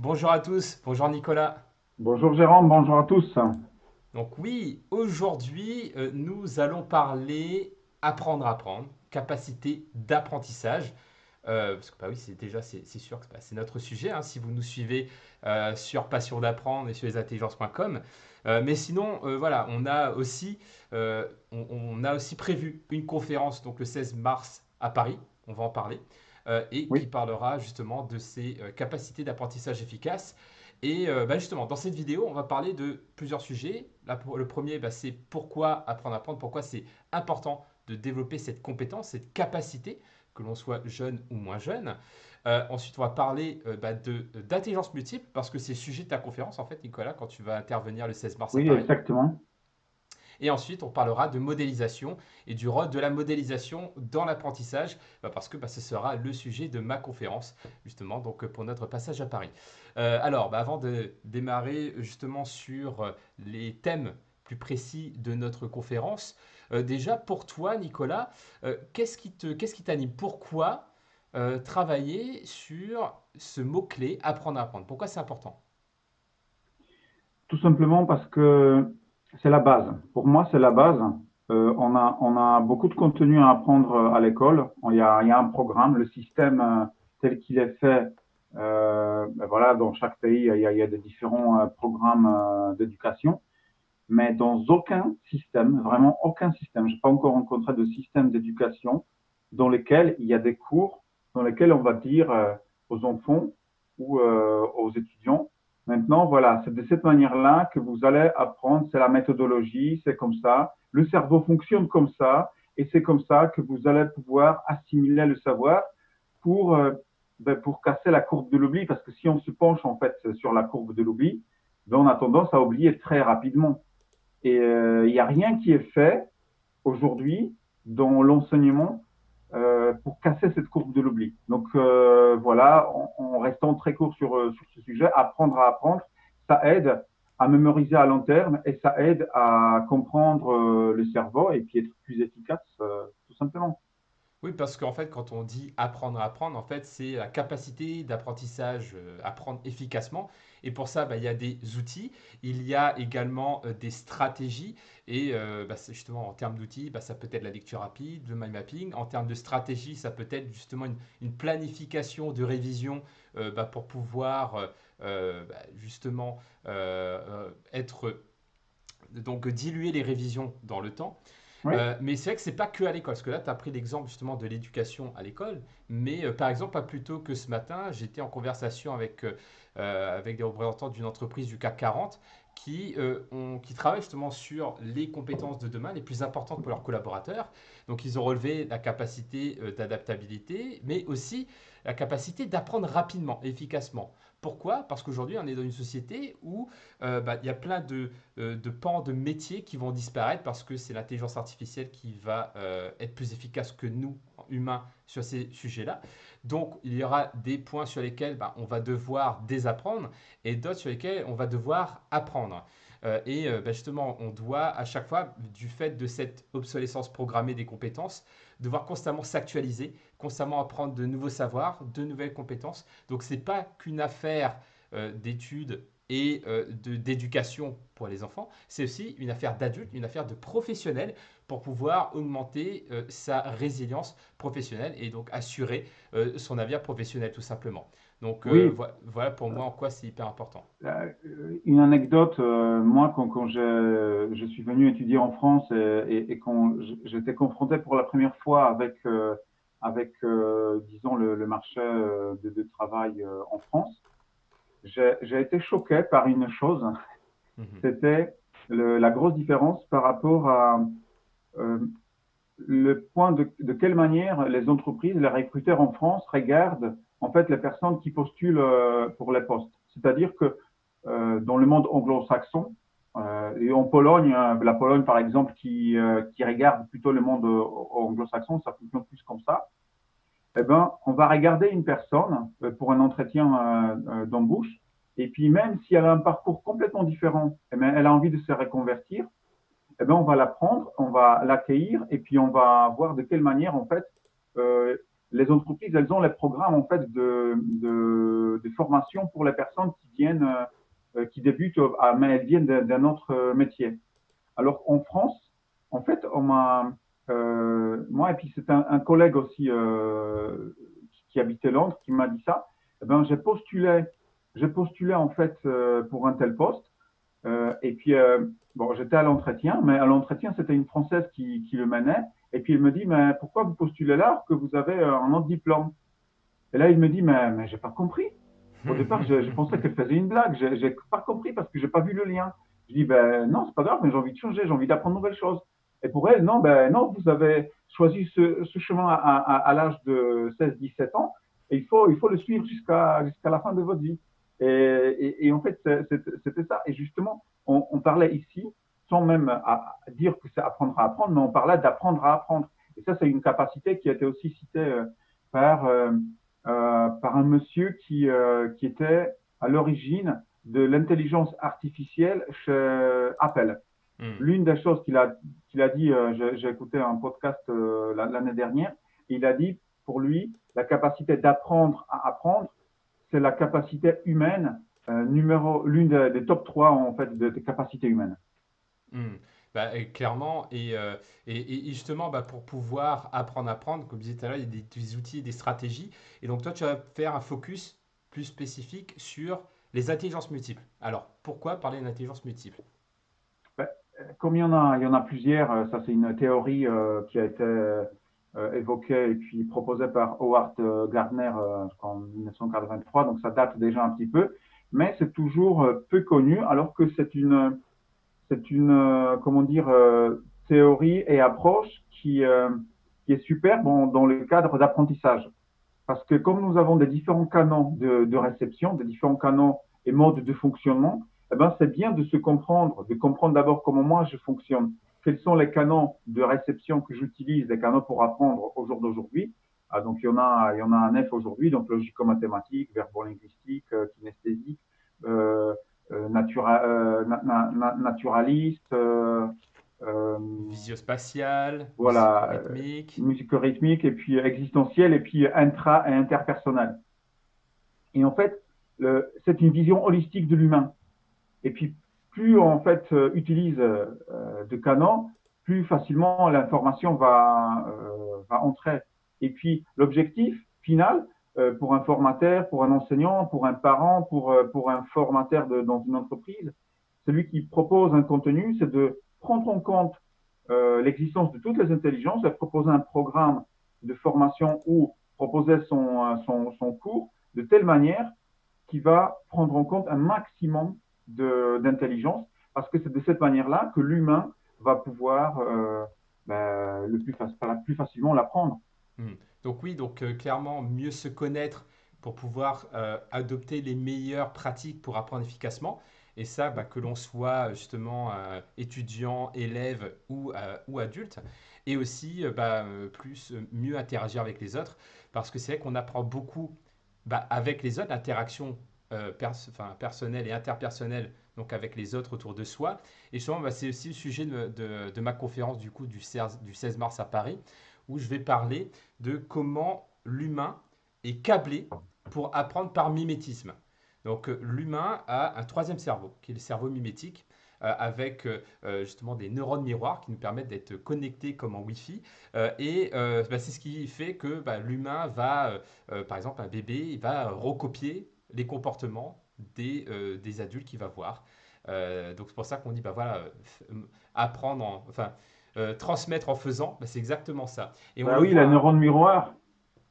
Bonjour à tous, bonjour Nicolas. Bonjour Jérôme, bonjour à tous. Donc oui, aujourd'hui, nous allons parler apprendre à apprendre, capacité d'apprentissage. Parce que bah oui, c'est sûr que c'est notre sujet, hein, si vous nous suivez sur Passion d'apprendre et sur lesintelligences.com. Mais sinon, voilà, on a aussi prévu une conférence donc le 16 mars à Paris, on va en parler, et qui Oui, parlera justement de ces capacités d'apprentissage efficaces. Et bah, justement, dans cette vidéo, on va parler de plusieurs sujets. Le premier, bah, c'est pourquoi apprendre à apprendre, pourquoi c'est important de développer cette compétence, cette capacité, que l'on soit jeune ou moins jeune. Ensuite, on va parler d'intelligence multiple, parce que c'est le sujet de ta conférence, en fait, Nicolas, quand tu vas intervenir le 16 mars à oui, Paris. exactement. Et ensuite, on parlera de modélisation et du rôle de la modélisation dans l'apprentissage, parce que bah, ce sera le sujet de ma conférence, justement, donc pour notre passage à Paris. Alors, bah, avant de démarrer justement sur les thèmes plus précis de notre conférence, déjà pour toi, Nicolas, qu'est-ce qui t'anime? Pourquoi travailler sur ce mot-clé, apprendre à apprendre? Pourquoi c'est important? Tout simplement parce que c'est la base. Pour moi, c'est la base. On a beaucoup de contenu à apprendre à l'école. Il y a un programme, le système tel qu'il est fait. Ben voilà, dans chaque pays, il y a des différents programmes d'éducation. Mais dans aucun système, vraiment aucun système, je n'ai pas encore rencontré de système d'éducation dans lequel il y a des cours, dans lesquels on va dire aux enfants ou aux étudiants, maintenant, voilà, c'est de cette manière-là que vous allez apprendre, c'est la méthodologie, c'est comme ça, le cerveau fonctionne comme ça, et c'est comme ça que vous allez pouvoir assimiler le savoir pour, pour casser la courbe de l'oubli, parce que si on se penche en fait sur la courbe de l'oubli, ben, on a tendance à oublier très rapidement. Et il n'y a rien qui est fait aujourd'hui dans l'enseignement pour casser cette courbe de l'oubli. Donc voilà, en restant très court sur ce sujet, apprendre à apprendre, ça aide à mémoriser à long terme et ça aide à comprendre le cerveau et puis être plus efficace, tout simplement. Oui, parce qu'en fait, quand on dit apprendre à apprendre, en fait, c'est la capacité d'apprentissage, apprendre efficacement. Et pour ça, bah, il y a des outils, il y a également des stratégies. Et bah, justement, en termes d'outils, bah, ça peut être la lecture rapide, le mind mapping. En termes de stratégie, ça peut être justement une planification de révision bah, pour pouvoir justement être donc diluer les révisions dans le temps. Oui, Mais c'est vrai que c'est pas que à l'école, parce que là, tu as pris l'exemple justement de l'éducation à l'école, mais par exemple, pas plus tôt que ce matin, j'étais en conversation avec des représentants d'une entreprise du CAC 40 qui travaillent justement sur les compétences de demain les plus importantes pour leurs collaborateurs. Donc, ils ont relevé la capacité d'adaptabilité, mais aussi la capacité d'apprendre rapidement, efficacement. Pourquoi? Parce qu'aujourd'hui, on est dans une société où bah, il y a plein de pans de métiers qui vont disparaître parce que c'est l'intelligence artificielle qui va être plus efficace que nous, humains, sur ces sujets-là. Donc, il y aura des points sur lesquels bah, on va devoir désapprendre et d'autres sur lesquels on va devoir apprendre. Bah, justement, on doit à chaque fois, du fait de cette obsolescence programmée des compétences, devoir constamment s'actualiser, constamment apprendre de nouveaux savoirs, de nouvelles compétences. Donc, ce n'est pas qu'une affaire d'études et d'éducation pour les enfants, c'est aussi une affaire d'adulte, une affaire de professionnel pour pouvoir augmenter sa résilience professionnelle et donc assurer son avenir professionnel tout simplement. Donc oui. voilà pour moi en quoi c'est hyper important. Une anecdote, moi, quand je suis venu étudier en France et quand j'étais confronté pour la première fois avec disons, le marché de travail en France, j'ai été choqué par une chose, Mhm. c'était la grosse différence par rapport à euh, le point de quelle manière les entreprises, les recruteurs en France regardent en fait les personnes qui postulent pour les postes. C'est-à-dire que dans le monde anglo-saxon, et en Pologne, la Pologne par exemple, qui regarde plutôt le monde anglo-saxon, ça fonctionne plus comme ça. Eh ben, on va regarder une personne pour un entretien d'embauche, et puis même si elle a un parcours complètement différent, eh ben, elle a envie de se reconvertir, eh ben, on va la prendre, on va l'accueillir et puis on va voir de quelle manière, en fait, les entreprises, elles ont les programmes en fait de formation pour les personnes qui viennent, qui débutent, mais elles viennent d'un autre métier. Alors en France, en fait, moi et puis c'est un collègue aussi qui habitait Londres qui m'a dit ça. Eh ben, j'ai postulé en fait pour un tel poste. Et puis, bon, j'étais à l'entretien, mais à l'entretien, c'était une Française qui le menait. Et puis, il me dit, mais pourquoi vous postulez là alors que vous avez un autre diplôme? Et là, il me dit, mais j'ai pas compris. Au départ, je pensais qu'elle faisait une blague. J'ai pas compris parce que j'ai pas vu le lien. Je dis, ben non, c'est pas grave, mais j'ai envie de changer, j'ai envie d'apprendre de nouvelles choses. Et pour elle, non, ben non, vous avez choisi ce chemin à l'âge de 16, 17 ans et il faut le suivre jusqu'à la fin de votre vie. Et en fait, c'était ça. Et justement, on parlait ici, sans même à dire que c'est apprendre à apprendre, mais on parlait d'apprendre à apprendre. Et ça, c'est une capacité qui a été aussi citée par, euh, par un monsieur qui était à l'origine de l'intelligence artificielle chez Apple. Hmm. L'une des choses qu'il a dit, j'ai écouté un podcast l'année dernière, et il a dit, pour lui, la capacité d'apprendre à apprendre, c'est la capacité humaine, l'une des top 3 en fait des capacités humaines. Hmm. Bah, clairement, et justement, bah, pour pouvoir apprendre à apprendre, comme je disais tout à l'heure, il y a des outils, des stratégies. Et donc, toi, tu vas faire un focus plus spécifique sur les intelligences multiples. Alors, pourquoi parler d'intelligence multiple? Ben, comme il y en a plusieurs, ça c'est une théorie qui a été évoquée et puis proposée par Howard Gardner je crois, en 1983, donc ça date déjà un petit peu, mais c'est toujours peu connu, alors que c'est une comment dire, théorie et approche qui est super dans le cadre d'apprentissage. Parce que comme nous avons des différents canaux de réception, des différents canaux et modes de fonctionnement, eh ben, c'est bien de comprendre d'abord comment moi je fonctionne, quels sont les canaux de réception que j'utilise, les canaux pour apprendre au jour d'aujourd'hui. Ah, donc il y en a un F aujourd'hui, donc logico-mathématique, verbo-linguistique, kinesthésique, euh, naturaliste, euh, Visio-spatiale, voilà, musico-rythmique. musico-rythmique et puis existentielle et puis intra et interpersonnelle. Et en fait, c'est une vision holistique de l'humain. Et puis, plus on en fait utilise de canaux, plus facilement l'information va entrer. Et puis, l'objectif final pour un formateur, pour un enseignant, pour un parent, pour un formateur dans une entreprise, celui qui propose un contenu, c'est de prendre en compte l'existence de toutes les intelligences et proposer un programme de formation ou proposer son cours de telle manière qu'il va prendre en compte un maximum d'intelligence, parce que c'est de cette manière-là que l'humain va pouvoir plus facilement l'apprendre. Hmm. Donc oui, donc clairement, mieux se connaître pour pouvoir adopter les meilleures pratiques pour apprendre efficacement. Et ça, bah, que l'on soit justement étudiant, élève ou adulte. Et aussi, mieux interagir avec les autres. Parce que c'est vrai qu'on apprend beaucoup bah, avec les autres, l'interaction personnelle et interpersonnelle, donc avec les autres autour de soi. Et justement, bah, c'est aussi le sujet de ma conférence du coup du 16 mars à Paris, où je vais parler de comment l'humain est câblé pour apprendre par mimétisme. Donc l'humain a un troisième cerveau, qui est le cerveau mimétique, avec justement des neurones miroirs qui nous permettent d'être connectés comme en Wi-Fi. C'est ce qui fait que bah, l'humain va, par exemple un bébé, il va recopier les comportements des adultes qu'il va voir. Donc c'est pour ça qu'on dit, bah voilà, apprendre, transmettre en faisant, bah, c'est exactement ça. Et on Ben le oui, voit, les hein, neurones miroirs.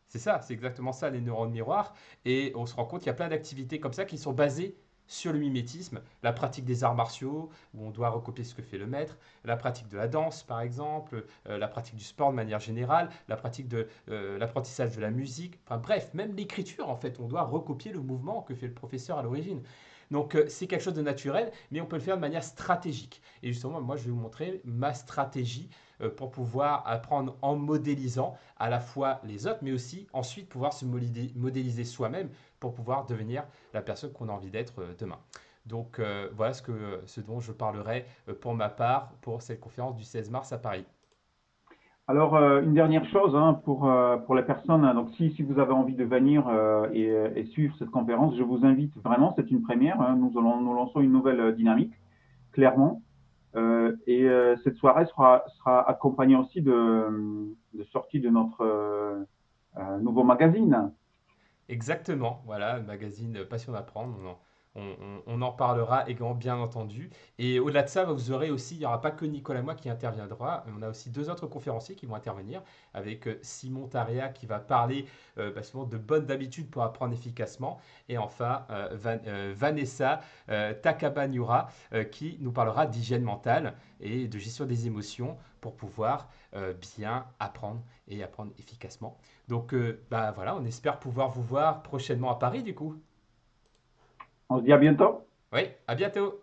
c'est ça, c'est exactement ça, les neurones miroirs. Et on se rend compte qu'il y a plein d'activités comme ça qui sont basées sur le mimétisme. La pratique des arts martiaux, où on doit recopier ce que fait le maître, la pratique de la danse, par exemple, la pratique du sport de manière générale, la pratique de l'apprentissage de la musique. Enfin bref, même l'écriture, en fait, on doit recopier le mouvement que fait le professeur à l'origine. Donc c'est quelque chose de naturel, mais on peut le faire de manière stratégique. Et justement, moi, je vais vous montrer ma stratégie pour pouvoir apprendre en modélisant à la fois les autres, mais aussi ensuite pouvoir se modéliser soi-même pour pouvoir devenir la personne qu'on a envie d'être demain. Donc voilà ce dont je parlerai pour ma part pour cette conférence du 16 mars à Paris. Alors, une dernière chose hein, pour les personnes, hein, donc si vous avez envie de venir et suivre cette conférence, je vous invite vraiment, c'est une première, hein, nous lançons une nouvelle dynamique, clairement. Cette soirée sera accompagnée aussi de sortie de notre nouveau magazine. Exactement, voilà, le magazine Passion d'apprendre, on en parlera également bien entendu. Et au-delà de ça, vous aurez aussi, il n'y aura pas que Nicolas et moi qui interviendra, on a aussi deux autres conférenciers qui vont intervenir, avec Simon Taria qui va parler souvent de bonnes habitudes pour apprendre efficacement, et enfin Vanessa Takabanyura qui nous parlera d'hygiène mentale et de gestion des émotions pour pouvoir bien apprendre et apprendre efficacement. Donc, bah voilà, on espère pouvoir vous voir prochainement à Paris, du coup. On se dit à bientôt. Oui, à bientôt!